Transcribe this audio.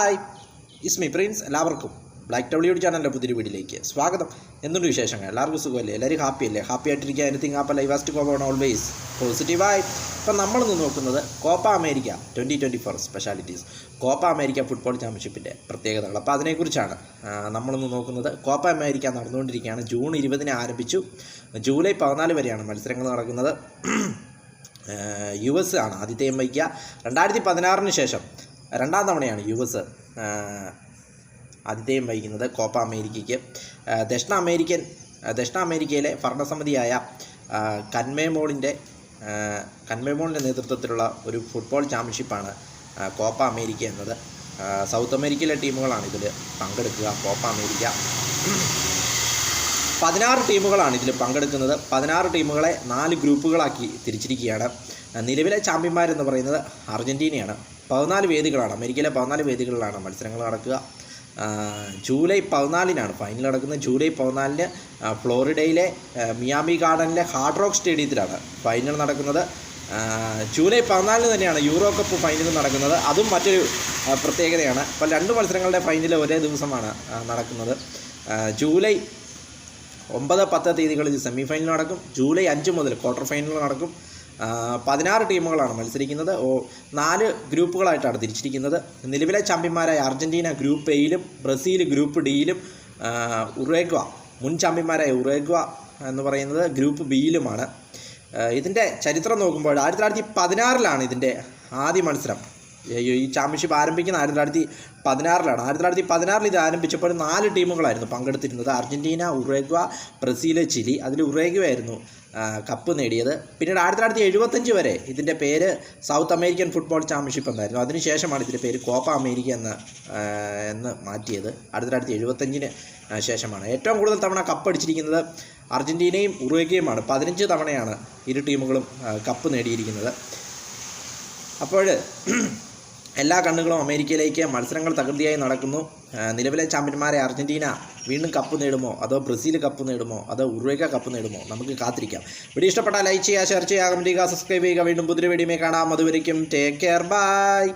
Hi Ismi Prince. എല്ലാവർക്കും black W ചാനലിൻ്റെ പുതിയൊരു വീഡിയോയിലേക്ക് സ്വാഗതം. എന്തുണ്ട് വിശേഷങ്ങൾ? എല്ലാവർക്കും സുഖമല്ലേ? എല്ലാവരും ഹാപ്പി അല്ലേ? ഹാപ്പി ആയിട്ടിരിക്കുക. എനിത്തിങ് ആപ്പ് ലൈവാസ്റ്റ് കോപ്പ ഓൺ ഓൾവേസ് പോസിറ്റീവായി. ഇപ്പം നമ്മളിന്ന് നോക്കുന്നത് Copa America 2024 specialities Copa America football ചാമ്പ്യൻഷിപ്പിൻ്റെ പ്രത്യേകതകൾ. അപ്പോൾ അതിനെക്കുറിച്ചാണ് നമ്മളിന്ന് നോക്കുന്നത്. കോപ്പ അമേരിക്ക നടന്നുകൊണ്ടിരിക്കുകയാണ്. ജൂൺ 20 ആരംഭിച്ചു. ജൂലൈ 14 വരെയാണ് മത്സരങ്ങൾ നടക്കുന്നത്. US ആണ് ആദ്യത്തെയും വഹിക്കുക. 2016 ശേഷം രണ്ടാം തവണയാണ് US ആദ്യത്തെയും വഹിക്കുന്നത് കോപ്പ അമേരിക്കയ്ക്ക്. ദക്ഷിണ അമേരിക്കയിലെ ഭരണസമിതിയായ കൻമേബോളിൻ്റെ നേതൃത്വത്തിലുള്ള ഒരു ഫുട്ബോൾ ചാമ്പ്യൻഷിപ്പാണ് കോപ്പ അമേരിക്ക എന്നത്. സൗത്ത് അമേരിക്കയിലെ ടീമുകളാണ് ഇതിൽ പങ്കെടുക്കുക. കോപ്പ അമേരിക്ക 16 ടീമുകളാണ് ഇതിൽ പങ്കെടുക്കുന്നത്. 16 ടീമുകളെ 4 ഗ്രൂപ്പുകളാക്കി തിരിച്ചിരിക്കുകയാണ്. നിലവിലെ ചാമ്പ്യന്മാരെന്ന് പറയുന്നത് അർജൻറ്റീനയാണ്. 14 വേദികളാണ്, അമേരിക്കയിലെ 14 വേദികളിലാണ് മത്സരങ്ങൾ നടക്കുക. ജൂലൈ 14 ഫൈനൽ നടക്കുന്നത്. ജൂലൈ 14 ഫ്ലോറിഡയിലെ മിയാമി ഗാർഡനിലെ ഹാർഡ് റോക്ക് സ്റ്റേഡിയത്തിലാണ് ഫൈനൽ നടക്കുന്നത്. ജൂലൈ 14 തന്നെയാണ് യൂറോ കപ്പ് ഫൈനൽ നടക്കുന്നത്. അതും മറ്റൊരു പ്രത്യേകതയാണ്. അപ്പോൾ 2 മത്സരങ്ങളുടെ ഫൈനൽ ഒരേ ദിവസമാണ് നടക്കുന്നത്. ജൂലൈ 9, 10 തീയതികളിൽ സെമി ഫൈനൽ നടക്കും. ജൂലൈ 5 മുതൽ ക്വാർട്ടർ ഫൈനൽ നടക്കും. 16 ടീമുകളാണ് മത്സരിക്കുന്നത്. 4 ഗ്രൂപ്പുകളായിട്ടാണ് തിരിച്ചിരിക്കുന്നത്. നിലവിലെ ചാമ്പ്യന്മാരായ അർജൻറ്റീന ഗ്രൂപ്പ് എയിലും ബ്രസീൽ ഗ്രൂപ്പ് ഡിയിലും ഉറുഗ്വ മുൻ ചാമ്പ്യന്മാരായ ഉറുഗ്വ എന്ന് പറയുന്നത് ഗ്രൂപ്പ് ബിയിലുമാണ്. ഇതിൻ്റെ ചരിത്രം നോക്കുമ്പോൾ 1916 ഇതിൻ്റെ ആദ്യ മത്സരം. ഈ ചാമ്പ്യൻഷിപ്പ് ആരംഭിക്കുന്ന 1916 1916 ഇത് ആരംഭിച്ചപ്പോൾ 4 ടീമുകളായിരുന്നു പങ്കെടുത്തിരുന്നത്. Argentina, Uruguay, Brazil, Chile. അതിൽ ഉറുഗ്വ ആയിരുന്നു കപ്പ് നേടിയത്. പിന്നീട് 1975 വരെ ഇതിൻ്റെ പേര് സൗത്ത് അമേരിക്കൻ ഫുട്ബോൾ ചാമ്പ്യൻഷിപ്പ് എന്നായിരുന്നു. അതിനുശേഷമാണ് ഇതിൻ്റെ പേര് കോപ്പ അമേരിക്ക എന്ന് മാറ്റിയത്. 1975 ശേഷമാണ്. ഏറ്റവും കൂടുതൽ തവണ കപ്പ് അടിച്ചിരിക്കുന്നത് അർജൻറ്റീനയും ഉറുഗ്വയുമാണ്. 15 തവണയാണ് ഇരു ടീമുകളും കപ്പ് നേടിയിരിക്കുന്നത്. അപ്പോൾ എല്ലാ കണ്ണുകളും അമേരിക്കയിലേക്ക്. മത്സരങ്ങൾ തകൃതിയായി നടക്കുന്നു. നിലവിലെ ചാമ്പ്യന്മാരെ അർജൻറ്റീന വീണ്ടും കപ്പ് നേടുമോ, അതോ ബ്രസീൽ കപ്പ് നേടുമോ, അതോ ഉറുഗ്വ കപ്പ് നേടുമോ? നമുക്ക് കാത്തിരിക്കാം. വീഡിയോ ഇഷ്ടപ്പെട്ടാൽ ലൈക്ക് ചെയ്യുക, ഷെയർ ചെയ്യുക, കമൻറ്റ് ചെയ്യുക, സബ്സ്ക്രൈബ് ചെയ്യുക. വീണ്ടും പുതിയ വീഡിയോയിൽ കാണാം. അതുവരയ്ക്കും ടേക്ക് കെയർ, ബൈ.